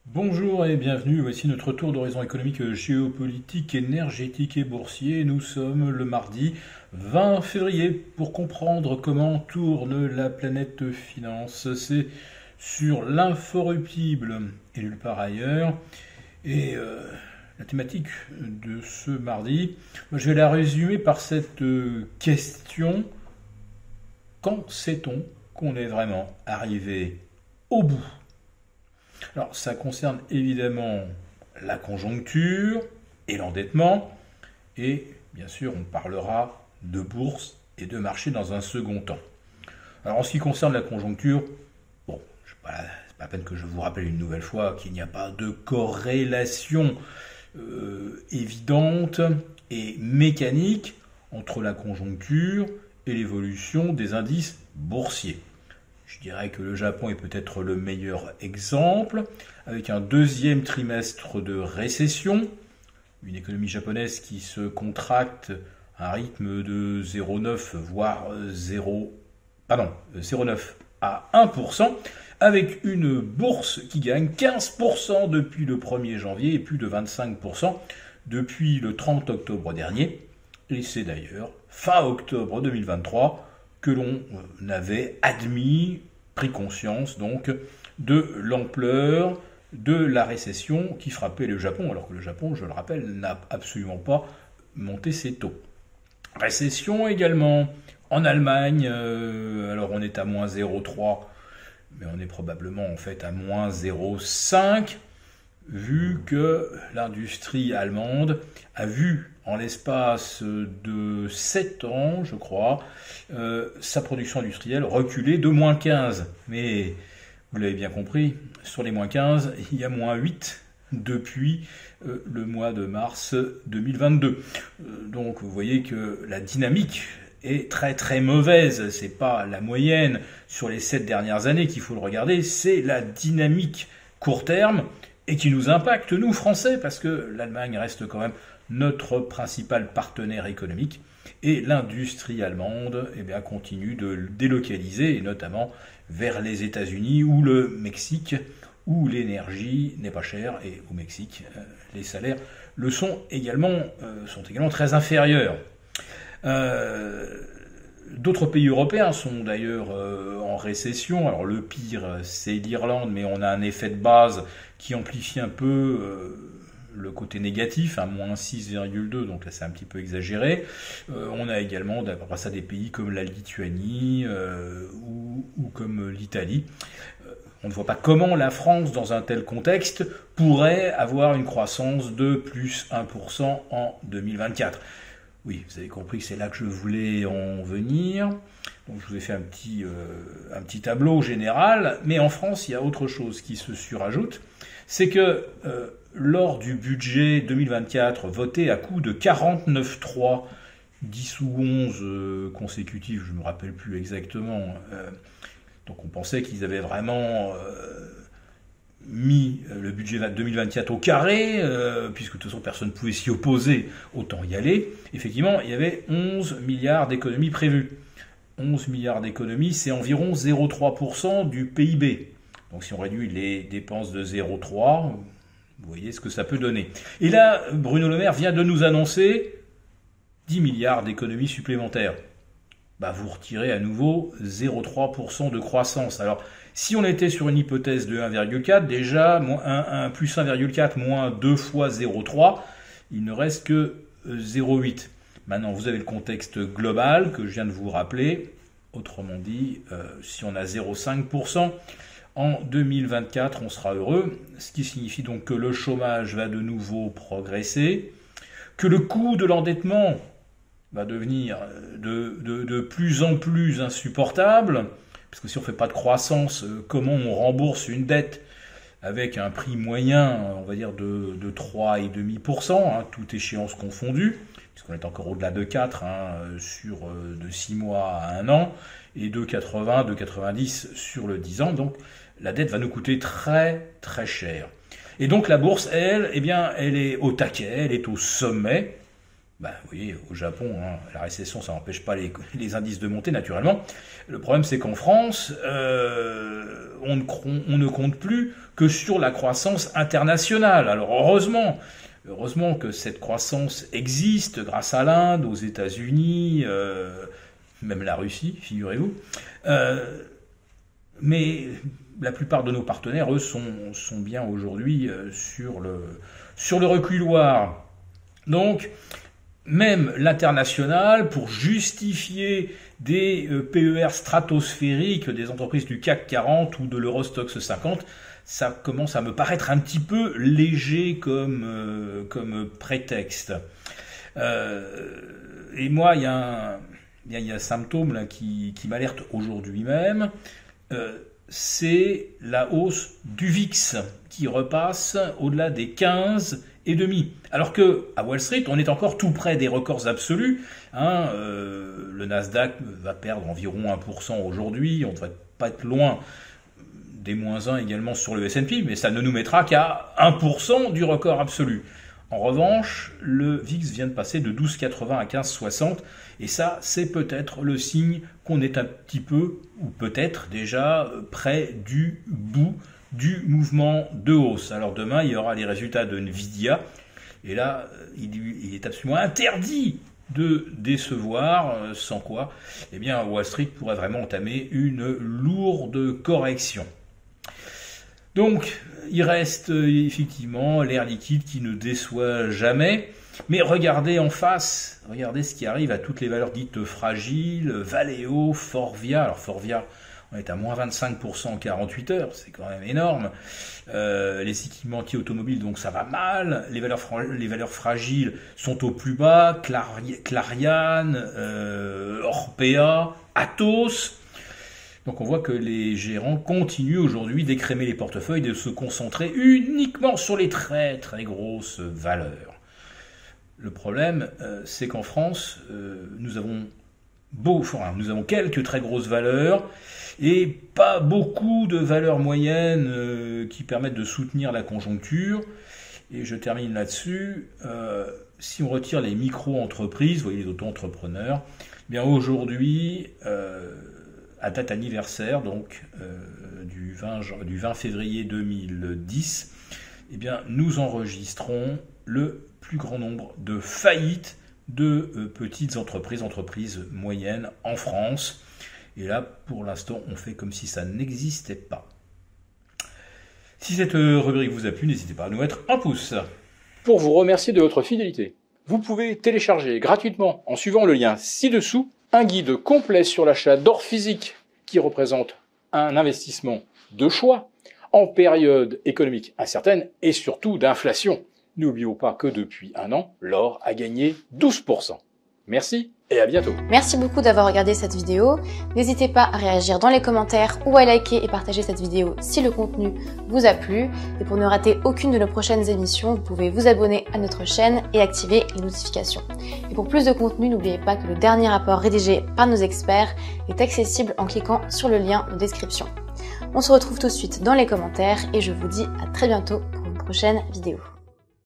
Bonjour et bienvenue, voici notre tour d'horizon économique, géopolitique, énergétique et boursier. Nous sommes le mardi 20 février pour comprendre comment tourne la planète finance. C'est sur l'inforruptible et nulle part ailleurs. Et la thématique de ce mardi, je vais la résumer par cette question. Quand sait-on qu'on est vraiment arrivé au bout? Alors, ça concerne évidemment la conjoncture et l'endettement, et bien sûr, on parlera de bourse et de marché dans un second temps. Alors, en ce qui concerne la conjoncture, bon, c'est pas la peine que je vous rappelle une nouvelle fois qu'il n'y a pas de corrélation évidente et mécanique entre la conjoncture et l'évolution des indices boursiers. Je dirais que le Japon est peut-être le meilleur exemple, avec un deuxième trimestre de récession, une économie japonaise qui se contracte à un rythme de 0,9 voire 0,9 à 1%, avec une bourse qui gagne 15% depuis le 1er janvier et plus de 25% depuis le 30 octobre dernier. Et c'est d'ailleurs fin octobre 2023 que l'on avait pris conscience donc de l'ampleur de la récession qui frappait le Japon, alors que le Japon, je le rappelle, n'a absolument pas monté ses taux. Récession également en Allemagne, alors on est à moins 0,3, mais on est probablement en fait à moins 0,5, vu que l'industrie allemande a vu en l'espace de 7 ans, je crois, sa production industrielle reculer de moins 15. Mais vous l'avez bien compris, sur les moins 15, il y a moins 8 depuis le mois de mars 2022. Donc vous voyez que la dynamique est très très mauvaise. C'est pas la moyenne sur les 7 dernières années qu'il faut le regarder, c'est la dynamique court terme et qui nous impacte, nous Français, parce que l'Allemagne reste quand même notre principal partenaire économique, et l'industrie allemande continue de délocaliser, et notamment vers les États-Unis ou le Mexique, où l'énergie n'est pas chère, et au Mexique, les salaires sont également très inférieurs. D'autres pays européens sont d'ailleurs en récession. Alors le pire, c'est l'Irlande, mais on a un effet de base qui amplifie un peu le côté négatif, à moins 6,2, donc là c'est un petit peu exagéré. On a également, d'après ça, des pays comme la Lituanie ou comme l'Italie. On ne voit pas comment la France, dans un tel contexte, pourrait avoir une croissance de plus 1% en 2024. Oui, vous avez compris que c'est là que je voulais en venir. Donc je vous ai fait un petit tableau général, mais en France, il y a autre chose qui se surajoute. C'est que lors du budget 2024 voté à coup de 49,3, 10 ou 11 consécutifs, je ne me rappelle plus exactement, donc on pensait qu'ils avaient vraiment mis le budget 2024 au carré, puisque de toute façon personne ne pouvait s'y opposer, autant y aller. Effectivement, il y avait 11 milliards d'économies prévues. 11 milliards d'économies, c'est environ 0,3% du PIB. Donc si on réduit les dépenses de 0,3, vous voyez ce que ça peut donner. Et là, Bruno Le Maire vient de nous annoncer 10 milliards d'économies supplémentaires. Vous retirez à nouveau 0,3% de croissance. Alors, si on était sur une hypothèse de 1,4, déjà, plus 1,4 moins 2 fois 0,3, il ne reste que 0,8. Maintenant, vous avez le contexte global que je viens de vous rappeler. Autrement dit, si on a 0,5%, en 2024, on sera heureux, ce qui signifie donc que le chômage va de nouveau progresser, que le coût de l'endettement va devenir de plus en plus insupportable, parce que si on ne fait pas de croissance, comment on rembourse une dette avec un prix moyen, on va dire, de 3,5%, toute échéance confondue, puisqu'on est encore au-delà de 4, sur de 6 mois à 1 an, et de 80, de 90 sur le 10 ans, donc la dette va nous coûter très très cher. Et donc la bourse, elle est au taquet, elle est au sommet, vous voyez, au Japon, hein, la récession, ça n'empêche pas les indices de monter, naturellement. Le problème, c'est qu'en France, on ne compte plus que sur la croissance internationale. Alors, heureusement que cette croissance existe grâce à l'Inde, aux États-Unis, même la Russie, figurez-vous. Mais la plupart de nos partenaires, eux, sont bien aujourd'hui sur le reculoir. Donc, même l'international, pour justifier des PER stratosphériques des entreprises du CAC 40 ou de l'Eurostoxx 50, ça commence à me paraître un petit peu léger comme prétexte. Et moi, il y a un symptôme là, qui m'alerte aujourd'hui même, c'est la hausse du VIX qui repasse au-delà des 15,5. Alors que à Wall Street, on est encore tout près des records absolus. Le Nasdaq va perdre environ 1% aujourd'hui. On ne devrait pas être loin des -1 également sur le S&P, mais ça ne nous mettra qu'à 1% du record absolu. En revanche, le VIX vient de passer de 12,80 à 15,60, et ça, c'est peut-être le signe qu'on est un petit peu, ou peut-être déjà, près du bout du mouvement de hausse. Alors demain, il y aura les résultats de Nvidia, et là, il est absolument interdit de décevoir, sans quoi, eh bien, Wall Street pourrait vraiment entamer une lourde correction. Donc, il reste effectivement l'air liquide qui ne déçoit jamais. Mais regardez en face, regardez ce qui arrive à toutes les valeurs dites fragiles, Valeo, Forvia. Alors Forvia, on est à -25% en 48 heures, c'est quand même énorme. Les équipementiers automobiles, donc ça va mal. Les valeurs fragiles sont au plus bas. Clariane, Orpea, Atos. Donc on voit que les gérants continuent aujourd'hui d'écrémer les portefeuilles, de se concentrer uniquement sur les très très grosses valeurs. Le problème, c'est qu'en France, nous avons quelques très grosses valeurs et pas beaucoup de valeurs moyennes qui permettent de soutenir la conjoncture. Et je termine là-dessus. Si on retire les micro-entreprises, vous voyez les auto-entrepreneurs, eh bien aujourd'hui, à date anniversaire, donc du 20 février 2010, eh bien, nous enregistrons le plus grand nombre de faillites de petites entreprises moyennes en France. Et là, pour l'instant, on fait comme si ça n'existait pas. Si cette rubrique vous a plu, n'hésitez pas à nous mettre un pouce. Pour vous remercier de votre fidélité, vous pouvez télécharger gratuitement, en suivant le lien ci-dessous, un guide complet sur l'achat d'or physique qui représente un investissement de choix en période économique incertaine et surtout d'inflation. N'oublions pas que depuis un an, l'or a gagné 12%. Merci et à bientôt. Merci beaucoup d'avoir regardé cette vidéo. N'hésitez pas à réagir dans les commentaires ou à liker et partager cette vidéo si le contenu vous a plu. Et pour ne rater aucune de nos prochaines émissions, vous pouvez vous abonner à notre chaîne et activer les notifications. Et pour plus de contenu, n'oubliez pas que le dernier rapport rédigé par nos experts est accessible en cliquant sur le lien de description. On se retrouve tout de suite dans les commentaires et je vous dis à très bientôt pour une prochaine vidéo.